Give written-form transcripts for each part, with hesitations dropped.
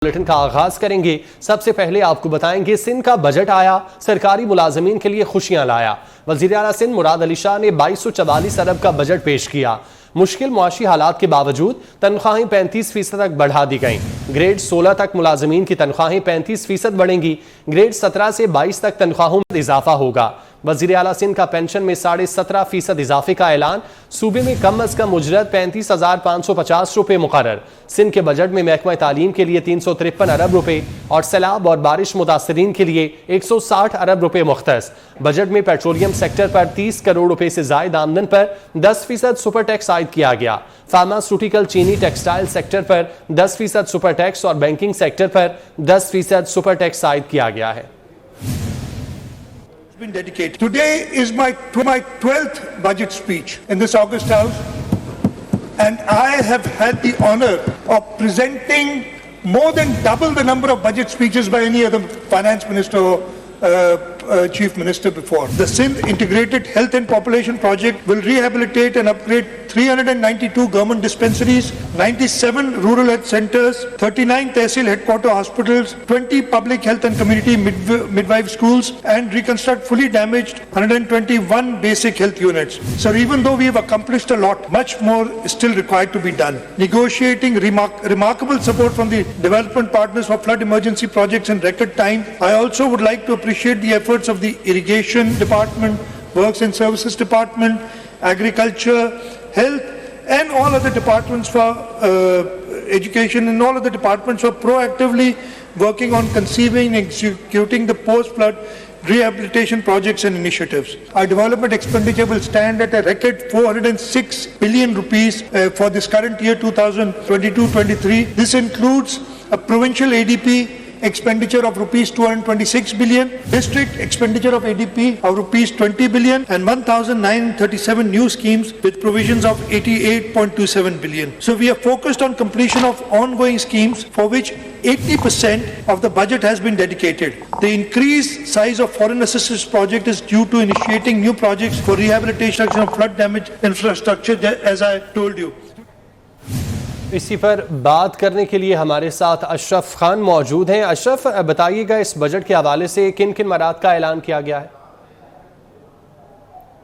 Bulletin का आगाज करेंगे। सबसे पहले आपको बताएंगे सिंध का बजट आया, सरकारी मुलाजमीन के लिए खुशियां लाया। वजीर आला सिंध मुराद अली शाह ने 2244 अरब का बजट पेश किया। मुश्किल मुआशी हालात के बावजूद तनख्वाहें 35% तक बढ़ा दी गईं। ग्रेड 16 तक मुलाजमीन की तनख्वाहें 35% बढ़ेंगी। ग्रेड 17 से 22 तक तनख्वाहों में इजाफा होगा। वजीर आला सिंध का पेंशन में 17.5% इजाफे का ऐलान। सूबे में कम अज कम उजरत 35,550 रुपए मुकर्रर। सिंध के बजट में महकमा तालीम के लिए 353 अरब रुपए और सैलाब और बारिश मुतासरीन के लिए 160 अरब रुपए मुख्तस। बजट में पेट्रोलियम सेक्टर पर 30 करोड़ रुपए से जायद आमदन पर 10% सुपर टैक्स आयद किया गया। फार्मास्यूटिकल, चीनी, टेक्सटाइल सेक्टर पर 10% सुपर टैक्स और बैंकिंग सेक्टर पर 10% सुपर टैक्स आयद किया गया है। Been dedicated. Today is my 12th budget speech in this August House, and I have had the honor of presenting more than double the number of budget speeches by any other finance minister or chief minister before. The Sindh Integrated Health and Population Project will rehabilitate and upgrade 392 government dispensaries, 97 rural health centers, 39 tehsil headquarter hospitals, 20 public health and community midwife schools, and reconstruct fully damaged 121 basic health units. So even though we have accomplished a lot, much more is still required to be done. Negotiating remarkable support from the development partners for flood emergency projects in record time. I also would like to appreciate the efforts of the Irrigation Department, Works and Services Department, Agriculture, Health, and all other departments for education, and all other departments for proactively working on conceiving and executing the post-flood rehabilitation projects and initiatives. Our development expenditure will stand at a record 406 billion rupees for this current year 2022-23. This includes a provincial ADP expenditure of rupees 226 billion, district expenditure of ADP of rupees 20 billion, and 1,937 new schemes with provisions of 88.27 billion. So we are focused on completion of ongoing schemes for which 80% of the budget has been dedicated. The increased size of foreign assistance project is due to initiating new projects for rehabilitation of flood damaged infrastructure, as I told you. इसी पर बात करने के लिए हमारे साथ अशरफ खान मौजूद हैं। अशरफ, बताइएगा इस बजट के हवाले से किन किन मराद का ऐलान किया गया है?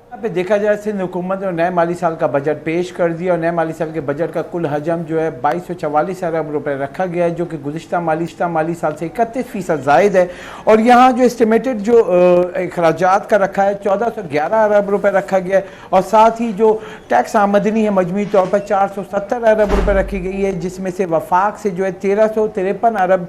यहाँ पे देखा जाए सिंध हुकूमत ने नए माली साल का बजट पेश कर दिया और नए माली साल के बजट का कुल हजम जो है 2244 अरब रुपए रखा गया है, जो कि गुज़िश्ता माली साल से 31% ज़ायद है। और यहाँ जो एस्टिमेटेड जो अखराजात का रखा है 1411 अरब रुपए रखा गया है, और साथ ही जो टैक्स आमदनी है मजमूई तौर पर 470 अरब रुपए रखी गई है, जिसमें से वफाक से जो है 1353 अरब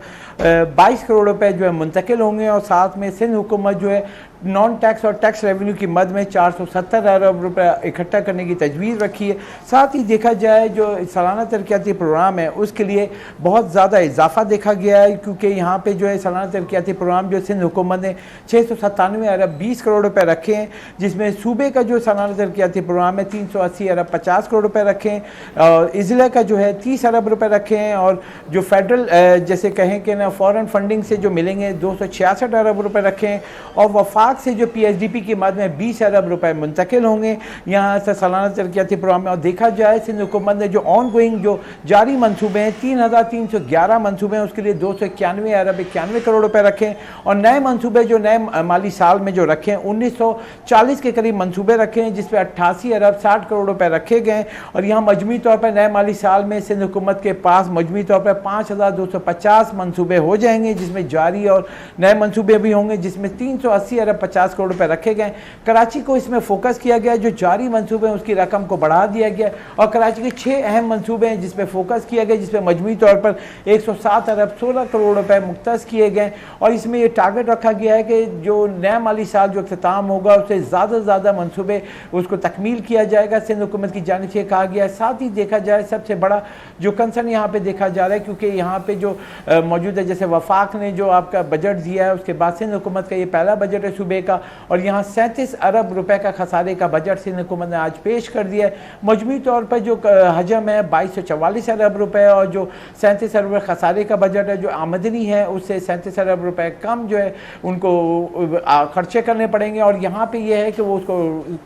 22 करोड़ रुपए जो है मुंतकिल होंगे, और साथ में सिंध हुकूमत जो है नॉन टैक्स और टैक्स रेवेन्यू की मद में 470 अरब रुपए इकट्ठा करने की तजवीज़ रखी है। साथ ही देखा जाए जो सालाना तरक्याती प्रोग्राम है उसके लिए बहुत ज़्यादा इजाफा देखा गया है, क्योंकि यहाँ पे जो है सालाना तरक्याती प्रोग्राम जो सिंध हुकूमत ने 697 अरब 20 करोड़ रुपए रखे हैं, जिसमें सूबे का जो सालाना तरक्याती प्रोग्राम है 380 अरब 50 करोड़ रुपए रखे हैं, और इजला का जो है 30 अरब रुपए रखे हैं, और जो फेडरल जैसे कहें कि ना फॉरेन फंडिंग से जो मिलेंगे 266 अरब रुपए रखे हैं, और वफाक से जो PSDP की मद में 20 अरब रुपए मुंतकिल होंगे यहाँ से सालाना तरक्याती प्रोग्राम में। और देखा जाए सिंध हुकूमत ने जो ऑन गोइंग जो जारी मनसूबे हैं 3311 मनसूबे हैं, उसके लिए 291 अरब 91 करोड़ रुपए रखे, और नए मनसूबे जो नए माली साल में जो रखे हैं 1940 के करीब मनसूबे रखे हैं, जिसपे 88 अरब 60 करोड़ रुपए रखे गए। और यहाँ मजमूई तौर पर नए माली साल में सिंध हुकूमत के पास मजमूई तौर पर 5250 मनसूबे हो जाएंगे, जिसमें जारी और नए मनसूबे भी होंगे, जिसमें 380 अरब 50 करोड़ रुपए रखे गए। कराची को इसमें फोकस किया गया, जो जारी मंसूबे हैं उसकी रकम को बढ़ा दिया गया, और कराची के 6 अहम मंसूबे हैं जिसपे फोकस किया गया, जिसपे मजमूई तौर पर 107 अरब 16 करोड़ रुपए मुख्तस किए गए। और इसमें यह टारगेट रखा गया है कि जो नया माली साल जो अख्ताम होगा उससे ज़्यादा से ज़्यादा मनसूबे उसको तकमील किया जाएगा, सिंध हुकूमत की जानिब से कहा गया है। साथ ही देखा जाए सबसे बड़ा जो कंसर्न यहाँ पे देखा जा रहा है, क्योंकि यहाँ पे जो मौजूद है जैसे वफाक ने जो आपका बजट दिया है, उसके बाद सिंध हुकूमत का ये पहला बजट है सूबे का, और यहाँ 37 अरब रुपए का खसारे का बजट सिंध हुकूमत ने आज पेश कर दिया है। मजमूई तौर पर जो हजम है 2244 अरब रुपए, और जो 37 अरब खसारे का बजट है, जो आमदनी है उससे 37 अरब रुपए कम जो है उनको खर्चे करने पड़ेंगे, और यहाँ पे ये है कि वो उसको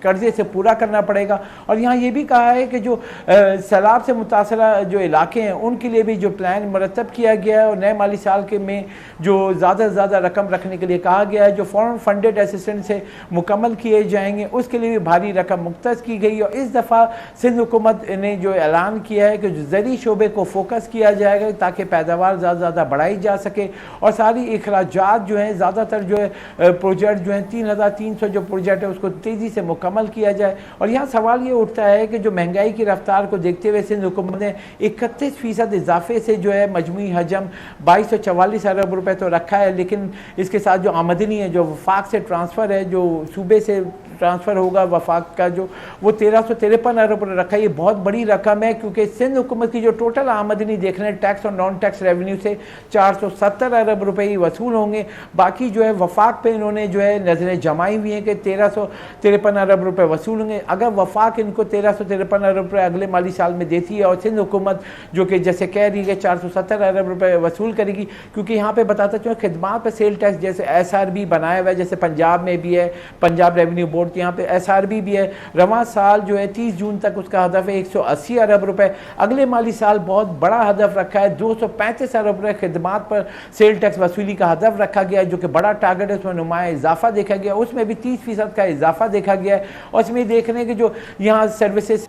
कर्जे से पूरा करना पड़ेगा। और यहाँ ये भी कहा है कि जो सैलाब से मुतासरा जो इलाके हैं उनके लिए भी जो प्लान मरतब किया गया है, और नए माली साल के में जो ज़्यादा से ज़्यादा रकम रखने के लिए कहा गया है, जो फॉरेन फंडेड असिस्टेंस से मुकम्मल किए जाएंगे उसके लिए भी भारी रकम मुख्तस की गई। और इस दफ़ा सिंध हुकूमत ने जो ऐलान किया है कि जो ज़री शोबे को फोकस किया जाएगा ताकि पैदावार ज़्यादा से ज़्यादा बढ़ाई जा सके, और सारी अखराजात जो हैं ज़्यादातर जो है प्रोजेक्ट जो हैं 3300 जो प्रोजेक्ट है उसको तेज़ी से मुकम्मल किया जाए। और यहाँ सवाल ये उठता है कि जो महंगाई की रफ्तार को देखते हुए सिंध हुकूमत ने 31% इजाफे से जो है मजमूई हजम 2244 अरब रुपए तो रखा है, लेकिन इसके साथ जो आमदनी है जो वफाक से ट्रांसफ़र है, जो सूबे से ट्रांसफ़र होगा वफाक का जो वो 1353 अरब रुपये रखा है। ये बहुत बड़ी रकम है, क्योंकि सिंध हुकूमत की जो टोटल आमदनी देख रहे हैं टैक्स और नॉन टैक्स रेवेन्यू से 470 अरब रुपये ही वसूल होंगे। बाकी जो है वफाक पे इन्होंने जो है नज़रें जमाई हुई हैं कि 1353 अरब रुपये वसूल होंगे। अगर वफाक इनको 1353 अरब रुपये अगले माली साल में देती है और सिंध हुकूमत जो कि जैसे कह रही है 470 अरब रुपये वसूल करेगी, क्योंकि यहाँ पे बताता चूँ खिदमात पर सेल टैक्स जैसे SRB बनाया हुआ है, जैसे पंजाब में भी है पंजाब रेवेन्यू बोर्ड, यहाँ पे SRB भी है। रवां साल जो है 30 जून तक उसका हदफ है 180 अरब रुपए। अगले माली साल बहुत बड़ा हदफ रखा है 235 अरब रुपए खिदमात पर सेल टैक्स वसूली का हदफ रखा गया है, जो कि बड़ा टारगेट है। उसमें नुमाया इजाफा देखा गया, उसमें भी 30% का इजाफा देखा गया है। और इसमें देख रहे हैं कि जो यहाँ सर्विसेज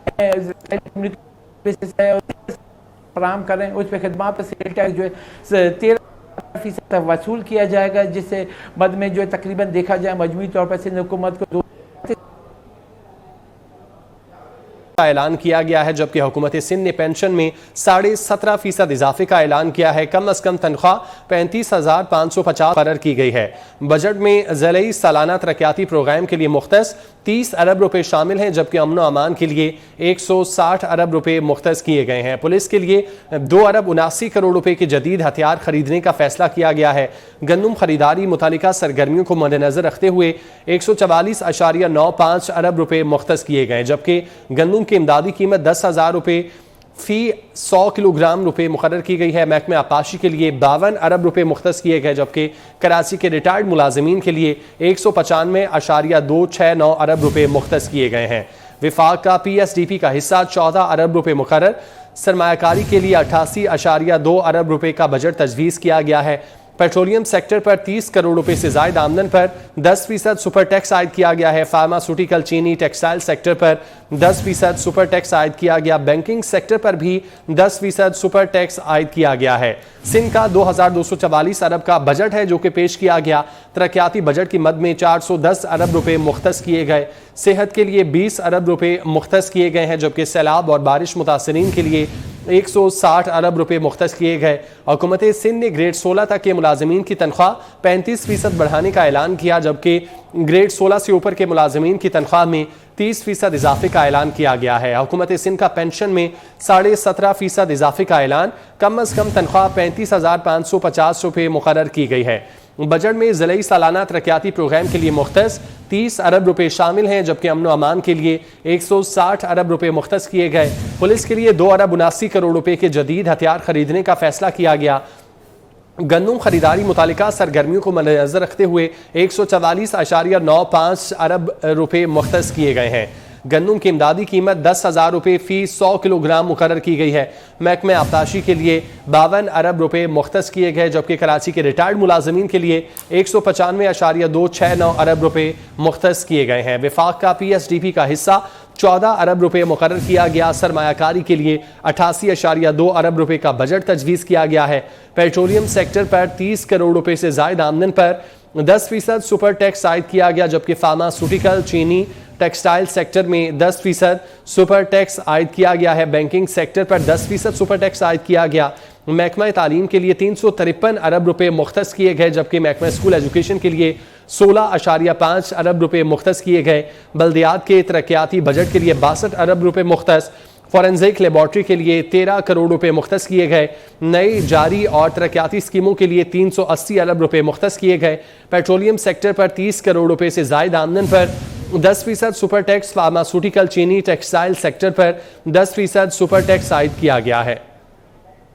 फराम करें उस पर खिदमात पर सेल टैक्स जो है 13% वसूल किया जाएगा, जिससे मद में जो है तकरीबन देखा जाए मजमूई तौर पर सिंध हुकूमत को का ऐलान किया गया है, जबकि हुकूमत सिंध ने पेंशन में 17.5% इजाफे का ऐलान किया है। कम अज कम तनख्वाह 35,550 मुकर्रर की गई है। बजट में ज़िले सालाना तरक्याती प्रोग्राम के लिए मुख्तस 30 अरब रुपए शामिल हैं, जबकि अमन व अमान के लिए 160 अरब रुपए मुख्तस किए गए हैं। पुलिस के लिए 2 अरब 79 करोड़ रुपए के जदीद हथियार खरीदने का फैसला किया गया है। गंदम खरीदारी मुतालिका सरगर्मियों को मद्देनजर रखते हुए 144.95 अरब रुपए मुख्तस किए गए, जबकि गंदम की इमदादी कीमत 10,000 रुपए फी 100 किलोग्राम रुपए मुकर्रर की गई है। महकमे आपाशी के लिए 52 अरब रुपए मुख्तस किए गए, जबकि कराची के रिटायर्ड मुलाजमीन के लिए 195.269 अरब रुपए मुख्तस किए गए हैं। विफाक का PSDP का हिस्सा 14 अरब रुपए मुकर्रर। सरमायाकारी के लिए 88.2 अरब रुपए का बजट तजवीज़ किया गया है। पेट्रोलियम सेक्टर पर 30 करोड़ रुपए से ज्यादा आमदन पर 10% सुपर टैक्स आयद किया गया है। फार्मास्यूटिकल, चीनी, टेक्सटाइल सेक्टर पर 10% सुपर टैक्स आयद किया गया। बैंकिंग सेक्टर पर भी 10% सुपर टैक्स आयद किया गया है। सिंध का 2244 अरब का बजट है जो कि पेश किया गया। तरक्याती बजट की मद में 410 अरब रुपए मुख्तस किए गए। सेहत के लिए 20 अरब रुपए मुख्तस किए गए हैं, जबकि सैलाब और बारिश मुतासरीन के लिए 160 अरब रुपए मुख्तस किए गए। हुकूमत सिंध ने ग्रेड 16 तक के मुलाजमीन की तनख्वाह 35% बढ़ाने का ऐलान किया, जबकि ग्रेड 16 से ऊपर के मुलाजमीन की तनख्वाह में 30% इजाफे का ऐलान किया गया है। हुकूमत सिंध का पेंशन में 17.5% इजाफे का ऐलान। कम अज कम तनख्वाह 35,550 रुपये मुकर्रर की गई है। बजट में ज़िले सालाना तरक्याती प्रोग्राम के लिए मुख्तस 30 अरब रुपए शामिल हैं, जबकि अमन व अमान के लिए 160 अरब रुपए मुख्तस किए गए। पुलिस के लिए 2 अरब 79 करोड़ रुपए के जदीद हथियार खरीदने का फैसला किया गया। गंदम खरीदारी मुतालिका सरगर्मियों को मद्देनजर रखते हुए 144.95 अरब रुपए मुख्तस किए गए हैं। गंदम की इमदादी कीमत 10,000 रुपए फी 100 किलोग्राम मुकर्रर की गई है। महकमे आबताशी के लिए 52 अरब रुपए मुख्तस किए गए, जबकि कराची के रिटायर्ड मुलाजमीन के लिए 195.269 अरब रुपए मुख्तस किए गए हैं। विफाक का PSDP का हिस्सा 14 अरब रुपए मुकर्रर किया गया। सरमायाकारी के लिए 88.2 अरब रुपए का बजट तजवीज़ किया गया है। पेट्रोलियम सेक्टर पर 30 करोड़ रुपए से ज्यादा आमदन पर 10% सुपर टैक्स आयद किया गया, जबकि फार्मास्यूटिकल, चीनी, टेक्सटाइल सेक्टर में 10% सुपर टैक्स आयद किया गया है। बैंकिंग सेक्टर पर 10% सुपर टैक्स आयद किया गया। महकमा तालीम के लिए 353 अरब रुपए मुख्तस किए गए, जबकि महकमा स्कूल एजुकेशन के लिए 16.5 अरब रुपए मुख्तस किए गए। बल्दियात के तरक्याती बजट के लिए 62 अरब रुपए मुख्तस। फॉरेंसिक लेबॉर्ट्री के लिए 13 करोड़ रुपए मुख्तस किए गए। नई जारी और तरक्याती स्कीमों के लिए 380 अरब रुपए मुख्तस किए गए। पेट्रोलियम सेक्टर पर 30 करोड़ रुपए से जायद आमदन पर 10% सुपर टैक्स, फार्मास्यूटिकल, चीनी, टेक्सटाइल सेक्टर पर 10% सुपर टैक्स आयद किया गया है।